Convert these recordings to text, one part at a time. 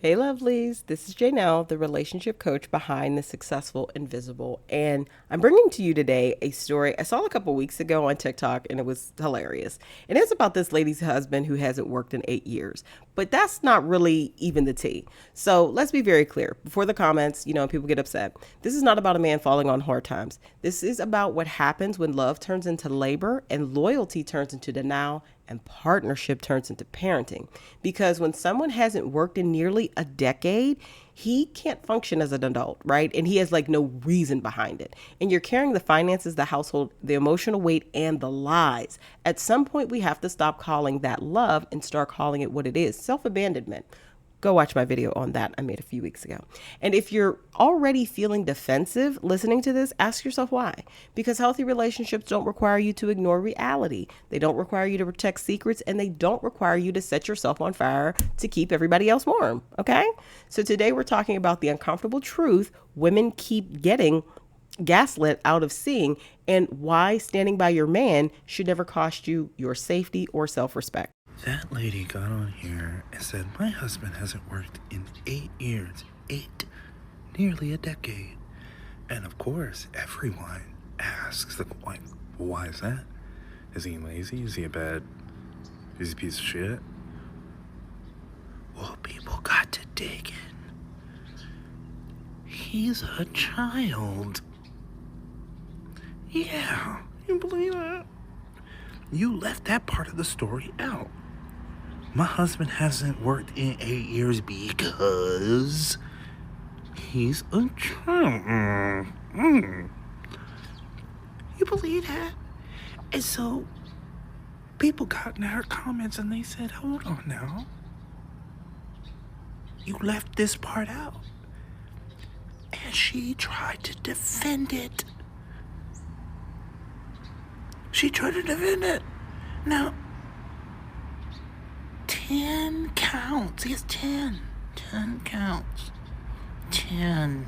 Hey lovelies, this is Janelle, the relationship coach behind the successful invisible. And I'm bringing to you today a story I saw a couple weeks ago on TikTok and it was hilarious. And it's about this lady's husband who hasn't worked in 8 years. But that's not really even the tea. So let's be very clear before the comments, people get upset. This is not about a man falling on hard times. This is about what happens when love turns into labor and loyalty turns into denial and partnership turns into parenting. Because when someone hasn't worked in nearly a decade, he can't function as an adult, right? And he has like no reason behind it. And you're carrying the finances, the household, the emotional weight, and the lies. At some point, we have to stop calling that love and start calling it what it is: self-abandonment. Go watch my video on that I made a few weeks ago. And if you're already feeling defensive listening to this, ask yourself why. Because healthy relationships don't require you to ignore reality. They don't require you to protect secrets, and they don't require you to set yourself on fire to keep everybody else warm. Okay? So today we're talking about the uncomfortable truth women keep getting gaslit out of seeing, and why standing by your man should never cost you your safety or self-respect. That lady got on here and said, my husband hasn't worked in 8 years. 8. Nearly a decade. And of course, everyone asks, like, why is that? Is he lazy? Is he is he a piece of shit? Well, people got to digging. He's a child. Yeah, you believe that? You left that part of the story out. My husband hasn't worked in 8 years because he's a child. You believe that? And so people got in her comments and they said, hold on now. You left this part out. And she tried to defend it. Now, 10 counts. Yes, 10. 10 counts. 10.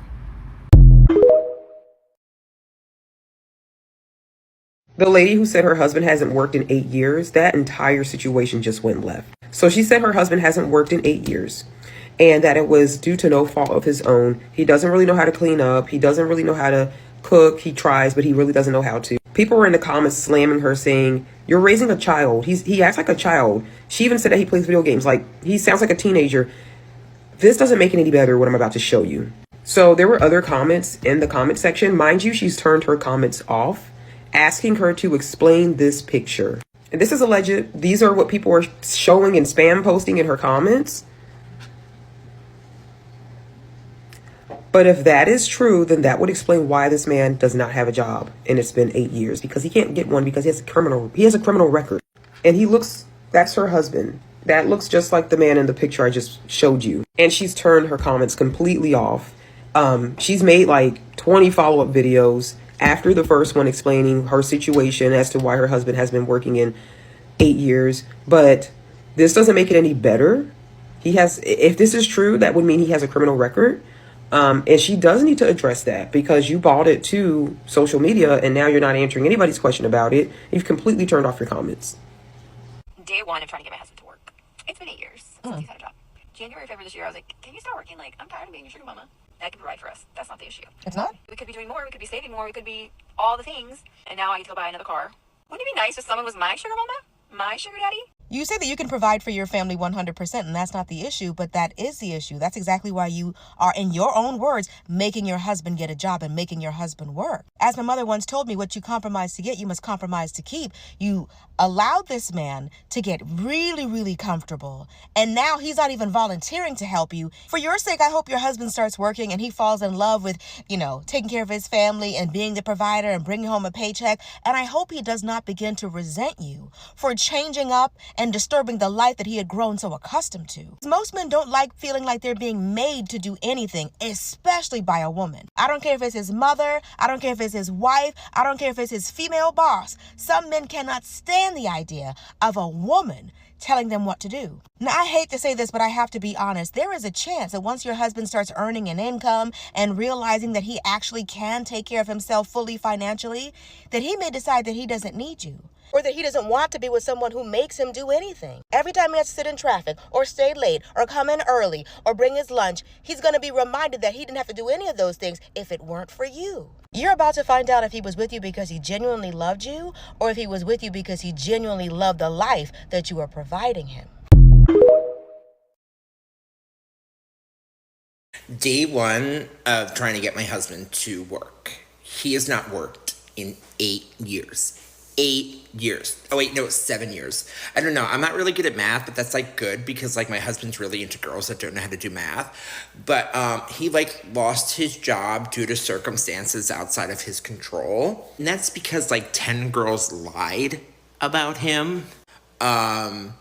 The lady who said her husband hasn't worked in 8 years, that entire situation just went left. So she said her husband hasn't worked in 8 years and that it was due to no fault of his own. He doesn't really know how to clean up. He doesn't really know how to cook. He tries, but he really doesn't know how to. People were in the comments slamming her, saying, you're raising a child. He acts like a child. She even said that he plays video games. Like, he sounds like a teenager. This doesn't make it any better, what I'm about to show you. So there were other comments in the comment section. Mind you, she's turned her comments off, asking her to explain this picture. And this is alleged. These are what people are showing and spam posting in her comments. But if that is true, then that would explain why this man does not have a job and it's been 8 years, because he can't get one because he has a criminal record. And that's her husband. That looks just like the man in the picture I just showed you. And she's turned her comments completely off. She's made like 20 follow-up videos after the first one explaining her situation as to why her husband has been working in 8 years. But this doesn't make it any better. If this is true, that would mean he has a criminal record. And she does need to address that, because you brought it to social media and now you're not answering anybody's question about it. You've completely turned off your comments. Day one of trying to get my husband to work. It's been 8 years since he's had a job. January, February this year, I was like, can you start working? Like, I'm tired of being your sugar mama. That can provide for us. That's not the issue. It's not? We could be doing more. We could be saving more. We could be all the things. And now I get to go buy another car. Wouldn't it be nice if someone was my sugar mama? My sugar daddy? You say that you can provide for your family 100%, and that's not the issue, but that is the issue. That's exactly why you are, in your own words, making your husband get a job and making your husband work. As my mother once told me, what you compromise to get, you must compromise to keep. You allowed this man to get really, really comfortable, and now he's not even volunteering to help you. For your sake, I hope your husband starts working and he falls in love with, taking care of his family and being the provider and bringing home a paycheck. And I hope he does not begin to resent you for changing up and disturbing the life that he had grown so accustomed to. Most men don't like feeling like they're being made to do anything, especially by a woman. I don't care if it's his mother, I don't care if it's his wife, I don't care if it's his female boss. Some men cannot stand the idea of a woman telling them what to do. Now, I hate to say this, but I have to be honest. There is a chance that once your husband starts earning an income and realizing that he actually can take care of himself fully financially, that he may decide that he doesn't need you. or that he doesn't want to be with someone who makes him do anything. Every time he has to sit in traffic or stay late or come in early or bring his lunch, he's going to be reminded that he didn't have to do any of those things if it weren't for you. You're about to find out if he was with you because he genuinely loved you, or if he was with you because he genuinely loved the life that you are providing him. Day one of trying to get my husband to work. He has not worked in 8 years. 8 years. Oh wait, no, 7 years. I don't know. I'm not really good at math, but that's like good because like my husband's really into girls that don't know how to do math. But he like lost his job due to circumstances outside of his control. And that's because like 10 girls lied about him. I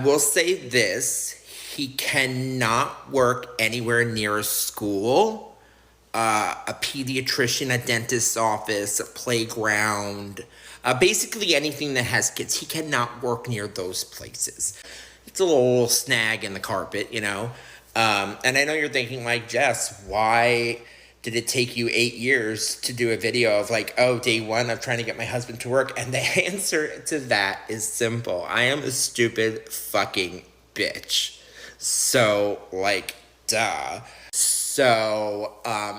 will say this. He cannot work anywhere near a school, a pediatrician, a dentist's office, a playground, basically anything that has kids. He cannot work near those places. It's a little snag in the carpet, you know? And I know you're thinking, like, Jess, why did it take you 8 years to do a video of like, oh, day one of trying to get my husband to work? And the answer to that is simple. I am a stupid fucking bitch. So, like, duh. So,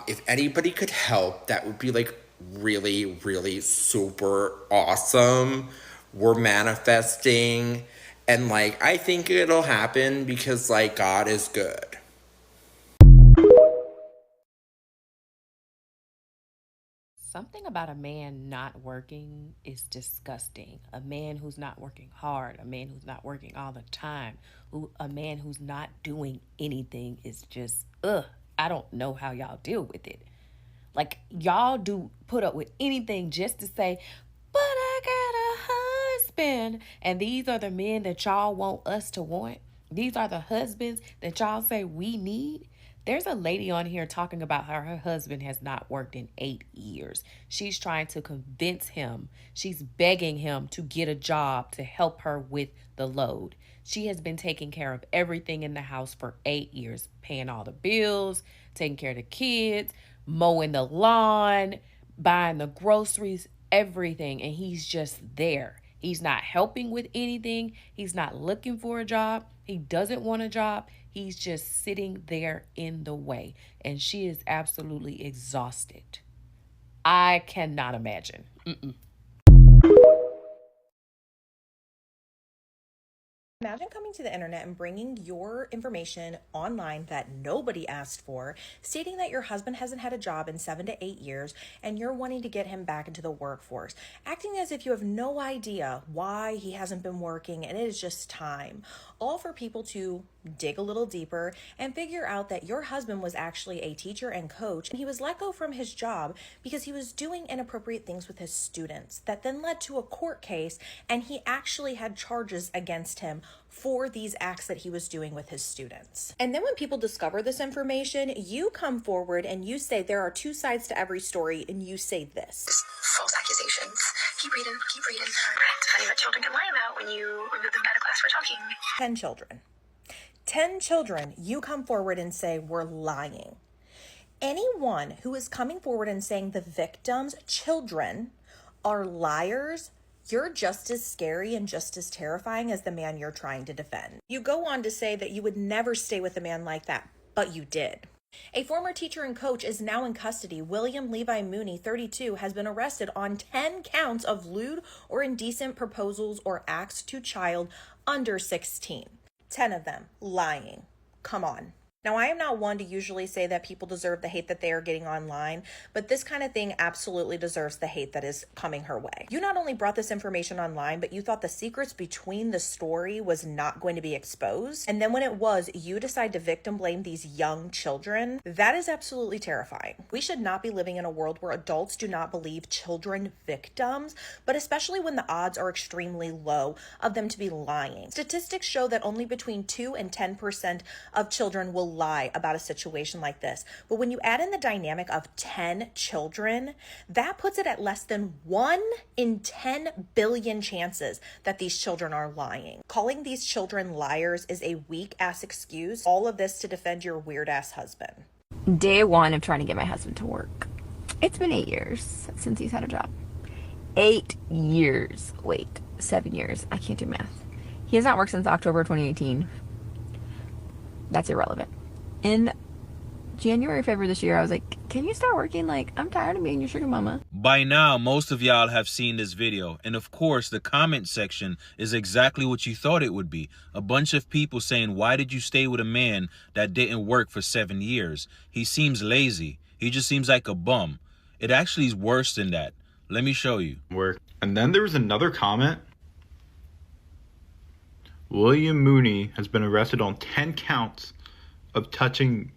if anybody could help, that would be, like, really, really super awesome. We're manifesting. And, like, I think it'll happen because, like, God is good. Something about a man not working is disgusting. A man who's not working hard, a man who's not working all the time, a man who's not doing anything is just, I don't know how y'all deal with it. Like, y'all do put up with anything just to say, but I got a husband. And these are the men that y'all want us to want. These are the husbands that y'all say we need. There's a lady on here talking about how her husband has not worked in 8 years. She's trying to convince him. She's begging him to get a job to help her with the load. She has been taking care of everything in the house for 8 years, paying all the bills, taking care of the kids, mowing the lawn, buying the groceries, everything. And he's just there. He's not helping with anything. He's not looking for a job. He doesn't want a job. He's just sitting there in the way. And she is absolutely exhausted. I cannot imagine. Imagine coming to the internet and bringing your information online that nobody asked for, stating that your husband hasn't had a job in 7 to 8 years and you're wanting to get him back into the workforce, acting as if you have no idea why he hasn't been working and it is just time. All for people to dig a little deeper and figure out that your husband was actually a teacher and coach, and he was let go from his job because he was doing inappropriate things with his students. That then led to a court case, and he actually had charges against him for these acts that he was doing with his students. And then when people discover this information, you come forward and you say there are two sides to every story, and you say this. False accusations. Keep reading. It's funny what children can lie about when you remove them out of class for talking. 10 children. 10 children, you come forward and say, we're lying. Anyone who is coming forward and saying the victims' children are liars, you're just as scary and just as terrifying as the man you're trying to defend. You go on to say that you would never stay with a man like that, but you did. A former teacher and coach is now in custody. William Levi Mooney, 32, has been arrested on 10 counts of lewd or indecent proposals or acts to child under 16. 10 of them lying. Come on. Now, I am not one to usually say that people deserve the hate that they are getting online, but this kind of thing absolutely deserves the hate that is coming her way. You not only brought this information online, but you thought the secrets between the story was not going to be exposed. And then when it was, you decide to victim blame these young children. That is absolutely terrifying. We should not be living in a world where adults do not believe children victims, but especially when the odds are extremely low of them to be lying. Statistics show that only between 2 and 10% of children will lie about a situation like this. But when you add in the dynamic of 10 children, that puts it at less than 1 in 10 billion chances that these children are lying. Calling these children liars is a weak-ass excuse. All of this to defend your weird-ass husband. Day one of trying to get my husband to work. It's been 8 years since he's had a job. 8 years. Wait. 7 years. I can't do math. He has not worked since October 2018. That's irrelevant. In January, February this year, I was like, can you start working? Like, I'm tired of being your sugar mama. By now, most of y'all have seen this video. And of course, the comment section is exactly what you thought it would be. A bunch of people saying, why did you stay with a man that didn't work for 7 years? He seems lazy. He just seems like a bum. It actually is worse than that. Let me show you. Work. And then there was another comment. William Mooney has been arrested on 10 counts of touching.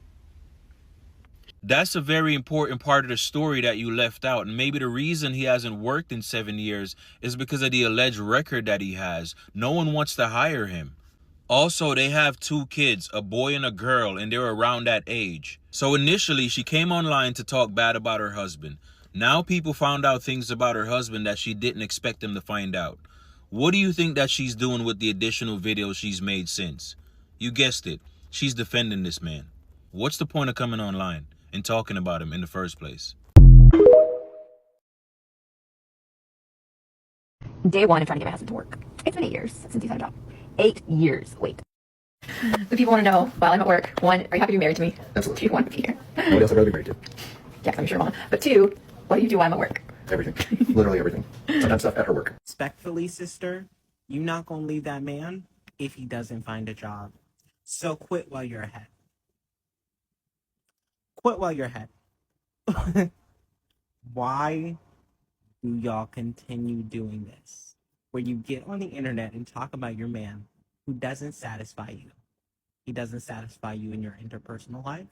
That's a very important part of the story that you left out. And maybe the reason he hasn't worked in 7 years is because of the alleged record that he has. No one wants to hire him. Also, they have 2 kids, a boy and a girl, and they're around that age. So initially, she came online to talk bad about her husband. Now people found out things about her husband that she didn't expect them to find out. What do you think that she's doing with the additional videos she's made since? You guessed it. She's defending this man. What's the point of coming online and talking about him in the first place? Day one of trying to get my husband to work. It's been 8 years since he's had a job. 8 years. Wait. The people want to know, while I'm at work, 1, are you happy to be married to me? Absolutely. Do you want to be here? Nobody else I'd rather be married to. Yeah, I'm sure, mama. But 2, what do you do while I'm at work? Everything. Literally everything. Sometimes stuff at her work. Respectfully, sister, you're not going to leave that man if he doesn't find a job. So quit while you're ahead. Quit while you're ahead. Why do y'all continue doing this? Where you get on the internet and talk about your man who doesn't satisfy you. He doesn't satisfy you in your interpersonal life.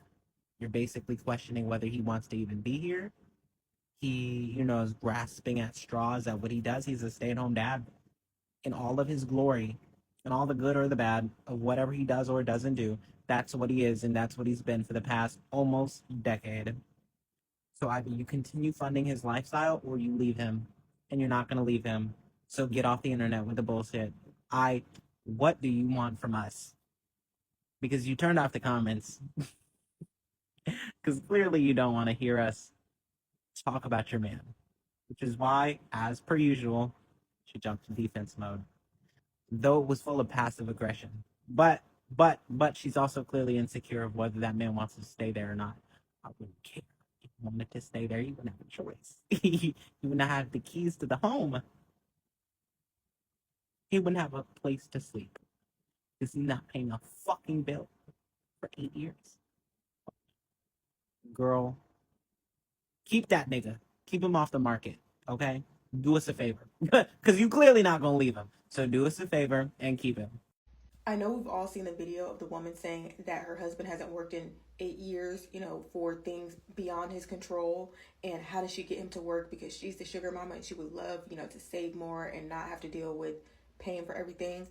You're basically questioning whether he wants to even be here. He, is grasping at straws at what he does. He's a stay-at-home dad in all of his glory and all the good or the bad of whatever he does or doesn't do. That's what he is, and that's what he's been for the past almost decade. So either you continue funding his lifestyle or you leave him, and you're not going to leave him. So get off the internet with the bullshit. What do you want from us? Because you turned off the comments. Because clearly you don't want to hear us talk about your man, which is why, as per usual, she jumped to defense mode, though it was full of passive aggression. But she's also clearly insecure of whether that man wants to stay there or not. I wouldn't care. If he wanted to stay there, he wouldn't have a choice. He wouldn't have the keys to the home. He wouldn't have a place to sleep because he's not paying a fucking bill for 8 years. Girl, keep that nigga. Keep him off the market, okay? Do us a favor. Because you clearly not going to leave him. So do us a favor and keep him. I know we've all seen the video of the woman saying that her husband hasn't worked in 8 years, for things beyond his control. And how does she get him to work? Because she's the sugar mama and she would love, to save more and not have to deal with paying for everything.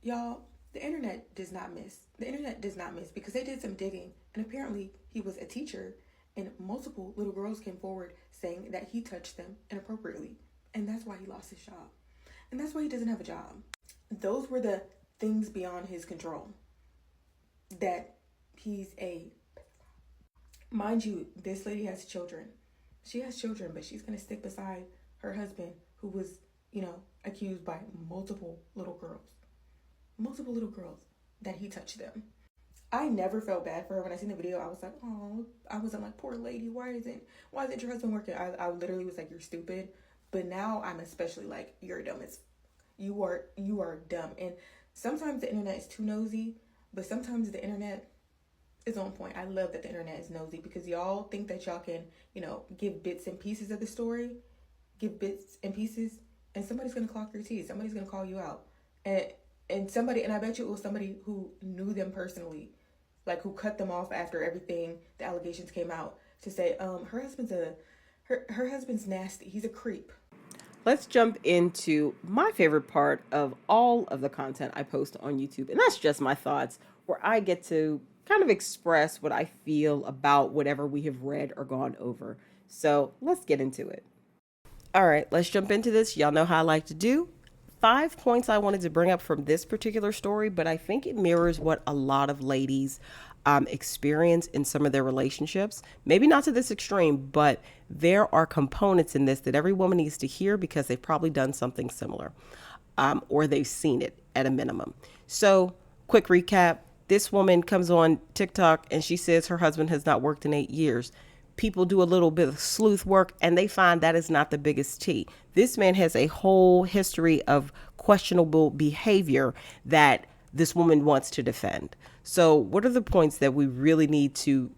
Y'all, the internet does not miss. The internet does not miss because they did some digging. And apparently he was a teacher. And multiple little girls came forward saying that he touched them inappropriately. And that's why he lost his job. And that's why he doesn't have a job. Those were the things beyond his control. That he's a... Mind you, this lady has children. She has children, but she's going to stick beside her husband who was, accused by multiple little girls. Multiple little girls that he touched them. I never felt bad for her when I seen the video. I was like, oh, I wasn't like, poor lady, why isn't your husband working? I literally was like, you're stupid. But now I'm especially like, you're dumb as you are dumb. And sometimes the internet is too nosy, but sometimes the internet is on point. I love that the internet is nosy because y'all think that y'all can, give bits and pieces of the story, give bits and pieces, and somebody's gonna clock your teeth. Somebody's gonna call you out. And I bet you it was somebody who knew them personally, like who cut them off after everything, the allegations came out, to say, her husband's nasty. He's a creep. Let's jump into my favorite part of all of the content I post on YouTube. And that's just my thoughts, where I get to kind of express what I feel about whatever we have read or gone over. So let's get into it. All right, let's jump into this. Y'all know how I like to do. 5 points I wanted to bring up from this particular story, but I think it mirrors what a lot of ladies experience in some of their relationships. Maybe not to this extreme, but there are components in this that every woman needs to hear because they've probably done something similar. or they've seen it at a minimum. So, quick recap, this woman comes on TikTok and she says her husband has not worked in 8 years. People do a little bit of sleuth work and they find that is not the biggest T. This man has a whole history of questionable behavior that this woman wants to defend. So, what are the points that we really need to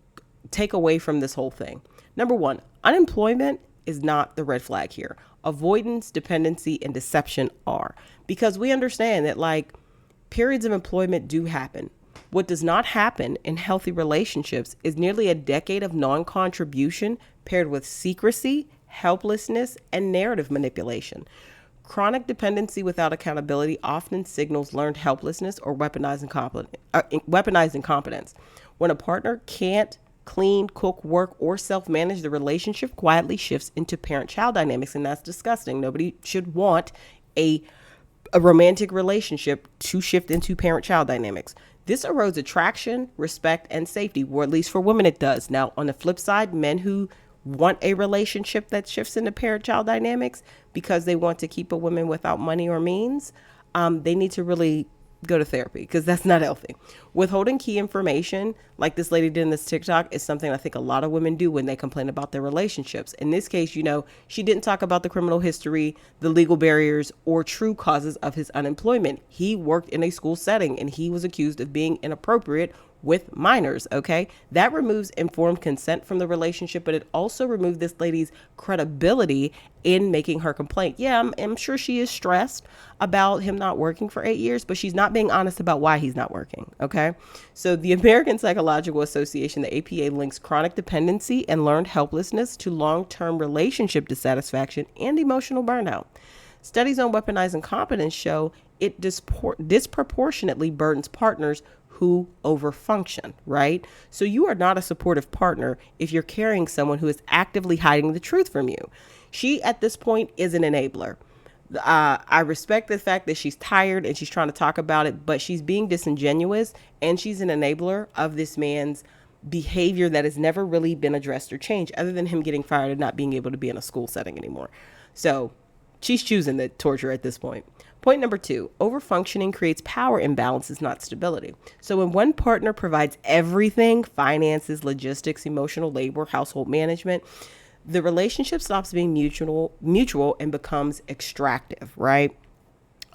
take away from this whole thing? Number one, unemployment is not the red flag here. Avoidance, dependency, and deception are. Because we understand that, like, periods of employment do happen. What does not happen in healthy relationships is nearly a decade of non-contribution paired with secrecy, helplessness, and narrative manipulation. Chronic dependency without accountability often signals learned helplessness or weaponized incompetence. When a partner can't clean, cook, work, or self-manage, the relationship quietly shifts into parent-child dynamics, and that's disgusting. Nobody should want a romantic relationship to shift into parent-child dynamics. This erodes attraction, respect, and safety, or at least for women it does. Now, on the flip side, men who want a relationship that shifts into parent-child dynamics because they want to keep a woman without money or means, they need to really go to therapy because that's not healthy. Withholding key information, like this lady did in this TikTok, is something I think a lot of women do when they complain about their relationships. In this case, she didn't talk about the criminal history, the legal barriers, or true causes of his unemployment. He worked in a school setting and he was accused of being inappropriate with minors. Okay. That removes informed consent from the relationship, but it also removed this lady's credibility in making her complaint. Yeah, I'm sure she is stressed about him not working for 8 years, but she's not being honest about why he's not working. Okay. So the American Psychological Association, the APA, links chronic dependency and learned helplessness to long-term relationship dissatisfaction and emotional burnout. Studies on weaponized incompetence show it disproportionately burdens partners who overfunction, right? So you are not a supportive partner if you're carrying someone who is actively hiding the truth from you. She, at this point, is an enabler. I respect the fact that she's tired and she's trying to talk about it, but she's being disingenuous and she's an enabler of this man's behavior that has never really been addressed or changed other than him getting fired and not being able to be in a school setting anymore. So she's choosing the torture at this point. Point number 2, overfunctioning creates power imbalances, not stability. So when one partner provides everything, finances, logistics, emotional labor, household management, the relationship stops being mutual and becomes extractive, right?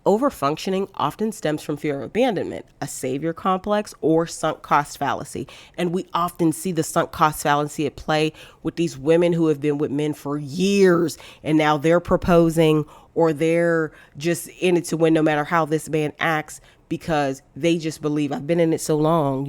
Overfunctioning often stems from fear of abandonment, a savior complex, or sunk cost fallacy. And we often see the sunk cost fallacy at play with these women who have been with men for years and now they're proposing or they're just in it to win no matter how this man acts because they just believe I've been in it so long,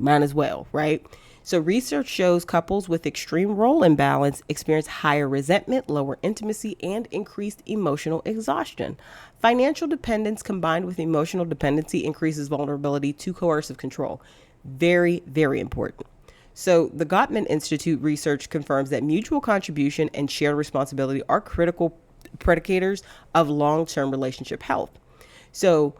might as well, right? So research shows couples with extreme role imbalance experience higher resentment, lower intimacy, and increased emotional exhaustion. Financial dependence combined with emotional dependency increases vulnerability to coercive control. Very, very important. So the Gottman Institute research confirms that mutual contribution and shared responsibility are critical predicators of long-term relationship health. So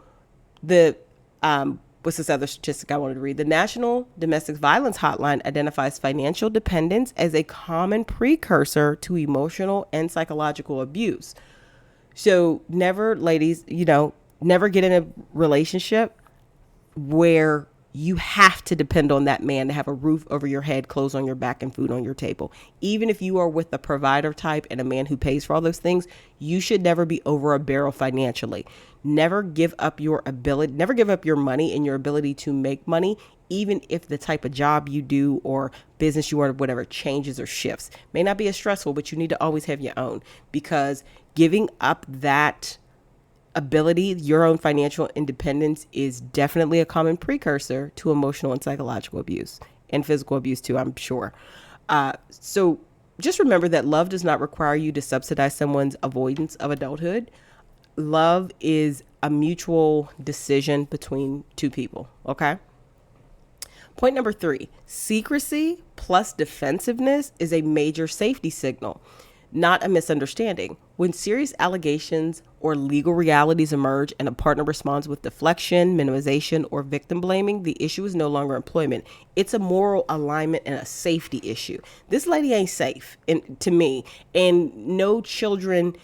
what's this other statistic I wanted to read? The National Domestic Violence Hotline identifies financial dependence as a common precursor to emotional and psychological abuse. So never, ladies, never get in a relationship where you have to depend on that man to have a roof over your head, clothes on your back, and food on your table. Even if you are with the provider type and a man who pays for all those things, you should never be over a barrel financially. Never give up your money and your ability to make money, even if the type of job you do or business you are, whatever, changes or shifts. May not be as stressful, but you need to always have your own, because giving up that ability, your own financial independence, is definitely a common precursor to emotional and psychological abuse and physical abuse too, I'm sure. So just remember that love does not require you to subsidize someone's avoidance of adulthood. Love is a mutual decision between two people. Okay. Point number 3, secrecy plus defensiveness is a major safety signal, not a misunderstanding. When serious allegations or legal realities emerge and a partner responds with deflection, minimization, or victim blaming, the issue is no longer employment. It's a moral alignment and a safety issue. This lady ain't safe, to me, and no children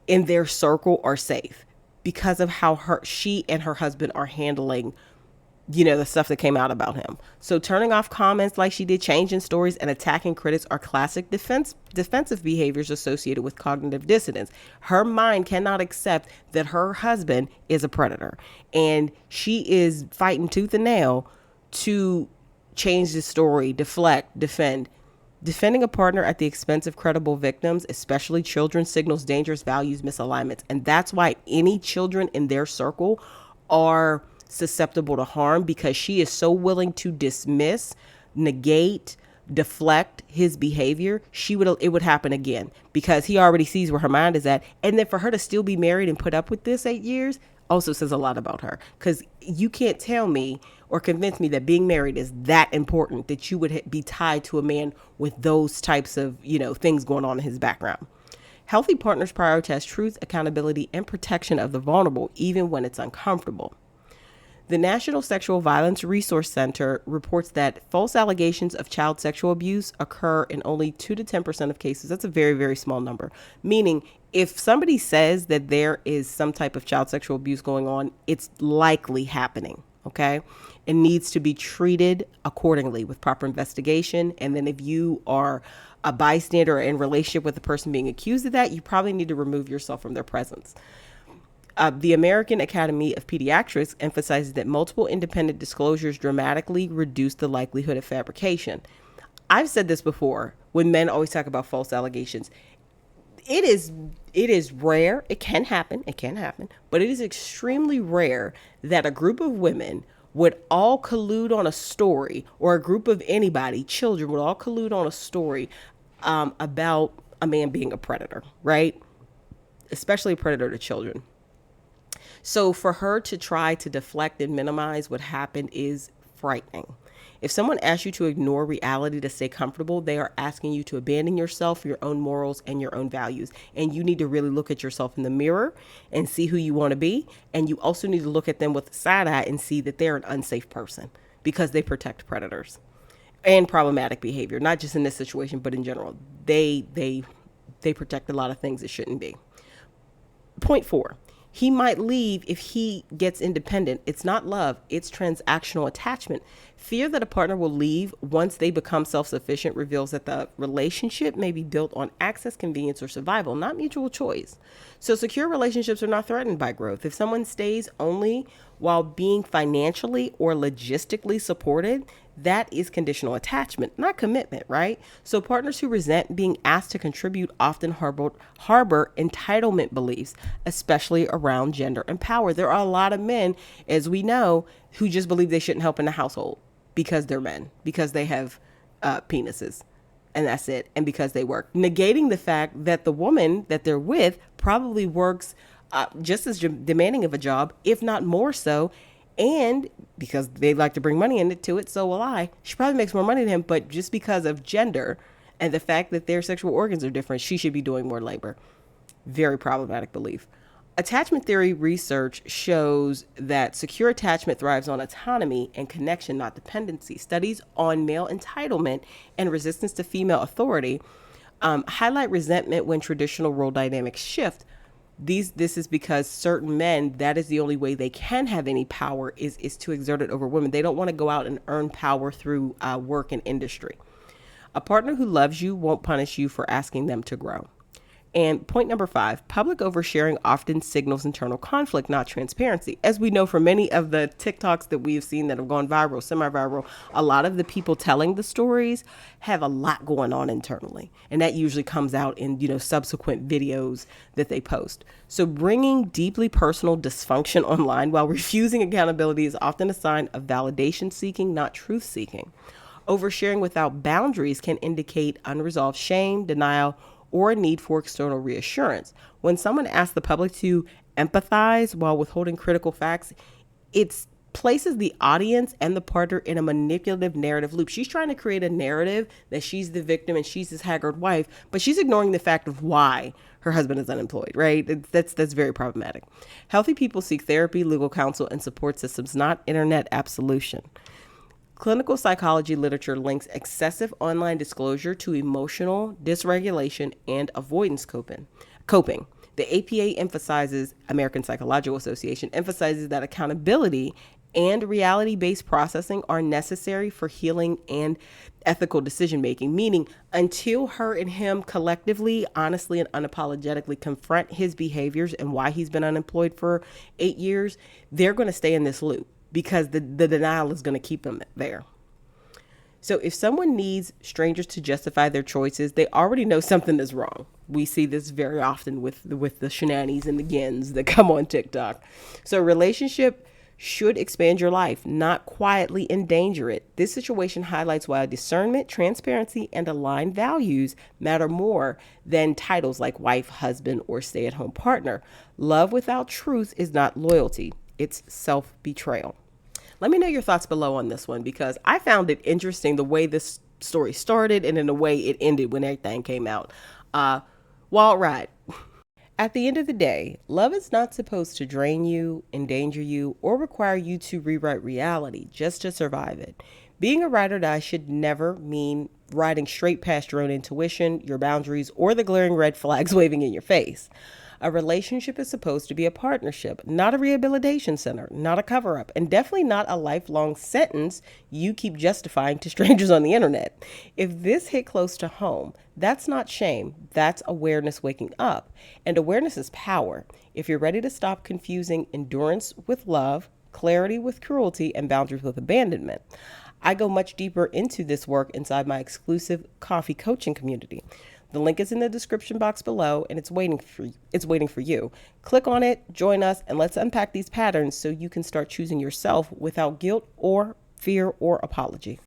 in their circle are safe. because of how she and her husband are handling the stuff that came out about him. So turning off comments like she did, changing stories, and attacking critics are classic defensive behaviors associated with cognitive dissonance. Her mind cannot accept that her husband is a predator, and she is fighting tooth and nail to change the story, deflect, defend. Defending a partner at the expense of credible victims, especially children, signals dangerous values misalignments. And that's why any children in their circle are susceptible to harm, because she is so willing to dismiss, negate, deflect his behavior. It would happen again, because he already sees where her mind is at. And then for her to still be married and put up with this 8 years also says a lot about her, because you can't tell me or convince me that being married is that important, that you would be tied to a man with those types of things going on in his background. Healthy partners prioritize truth, accountability, and protection of the vulnerable, even when it's uncomfortable. The National Sexual Violence Resource Center reports that false allegations of child sexual abuse occur in only 2 to 10% of cases. That's a very, very small number. Meaning, if somebody says that there is some type of child sexual abuse going on, it's likely happening, okay? It needs to be treated accordingly with proper investigation. And then if you are a bystander or in relationship with the person being accused of that, you probably need to remove yourself from their presence. The American Academy of Pediatrics emphasizes that multiple independent disclosures dramatically reduce the likelihood of fabrication. I've said this before, when men always talk about false allegations. It is rare. It can happen, but it is extremely rare that a group of women would all collude on a story, or a group of anybody, children, would all collude on a story about a man being a predator, right? Especially a predator to children. So for her to try to deflect and minimize what happened is frightening. If someone asks you to ignore reality to stay comfortable, they are asking you to abandon yourself, your own morals, and your own values. And you need to really look at yourself in the mirror and see who you want to be. And you also need to look at them with a side eye and see that they're an unsafe person, because they protect predators and problematic behavior, not just in this situation, but in general. They protect a lot of things that shouldn't be. Point 4. He might leave if he gets independent. It's not love, it's transactional attachment. Fear that a partner will leave once they become self-sufficient reveals that the relationship may be built on access, convenience, or survival, not mutual choice. So secure relationships are not threatened by growth. If someone stays only while being financially or logistically supported, that is conditional attachment, not commitment, right? So partners who resent being asked to contribute often harbor entitlement beliefs, especially around gender and power. There are a lot of men, as we know, who just believe they shouldn't help in the household because they're men, because they have penises, and that's it, and because they work. Negating the fact that the woman that they're with probably works just as demanding of a job, if not more so. And because they like to bring money into it, so will I. She probably makes more money than him, but just because of gender and the fact that their sexual organs are different, she should be doing more labor. Very problematic belief. Attachment theory research shows that secure attachment thrives on autonomy and connection, not dependency. Studies on male entitlement and resistance to female authority highlight resentment when traditional role dynamics shift. This is because certain men, that is the only way they can have any power is to exert it over women. They don't want to go out and earn power through work and industry. A partner who loves you won't punish you for asking them to grow. And point number 5, public oversharing often signals internal conflict, not transparency. As we know from many of the TikToks that we have seen that have gone viral, semi-viral, a lot of the people telling the stories have a lot going on internally. And that usually comes out in, subsequent videos that they post. So bringing deeply personal dysfunction online while refusing accountability is often a sign of validation seeking, not truth seeking. Oversharing without boundaries can indicate unresolved shame, denial, or a need for external reassurance. When someone asks the public to empathize while withholding critical facts, it places the audience and the partner in a manipulative narrative loop. She's trying to create a narrative that she's the victim and she's his haggard wife, but she's ignoring the fact of why her husband is unemployed, right? That's very problematic. Healthy people seek therapy, legal counsel, and support systems, not internet absolution. Clinical psychology literature links excessive online disclosure to emotional dysregulation and avoidance coping. The APA emphasizes, American Psychological Association emphasizes that accountability and reality-based processing are necessary for healing and ethical decision making, meaning until her and him collectively, honestly, and unapologetically confront his behaviors and why he's been unemployed for 8 years, they're going to stay in this loop because the denial is going to keep them there. So if someone needs strangers to justify their choices, they already know something is wrong. We see this very often with the shenanigans and the gins that come on TikTok. So a relationship should expand your life, not quietly endanger it. This situation highlights why discernment, transparency, and aligned values matter more than titles like wife, husband, or stay-at-home partner. Love without truth is not loyalty. It's self-betrayal. Let me know your thoughts below on this one, because I found it interesting the way this story started and in the way it ended when everything came out. Wild ride. At the end of the day, love is not supposed to drain you, endanger you, or require you to rewrite reality just to survive it. Being a ride or die should never mean riding straight past your own intuition, your boundaries, or the glaring red flags waving in your face. A relationship is supposed to be a partnership, not a rehabilitation center, not a cover-up, and definitely not a lifelong sentence you keep justifying to strangers on the internet. If this hit close to home, that's not shame, that's awareness waking up. And awareness is power. If you're ready to stop confusing endurance with love, clarity with cruelty, and boundaries with abandonment, I go much deeper into this work inside my exclusive coffee coaching community. The link is in the description box below, and it's waiting for you. Click on it, join us, and let's unpack these patterns so you can start choosing yourself without guilt or fear or apology.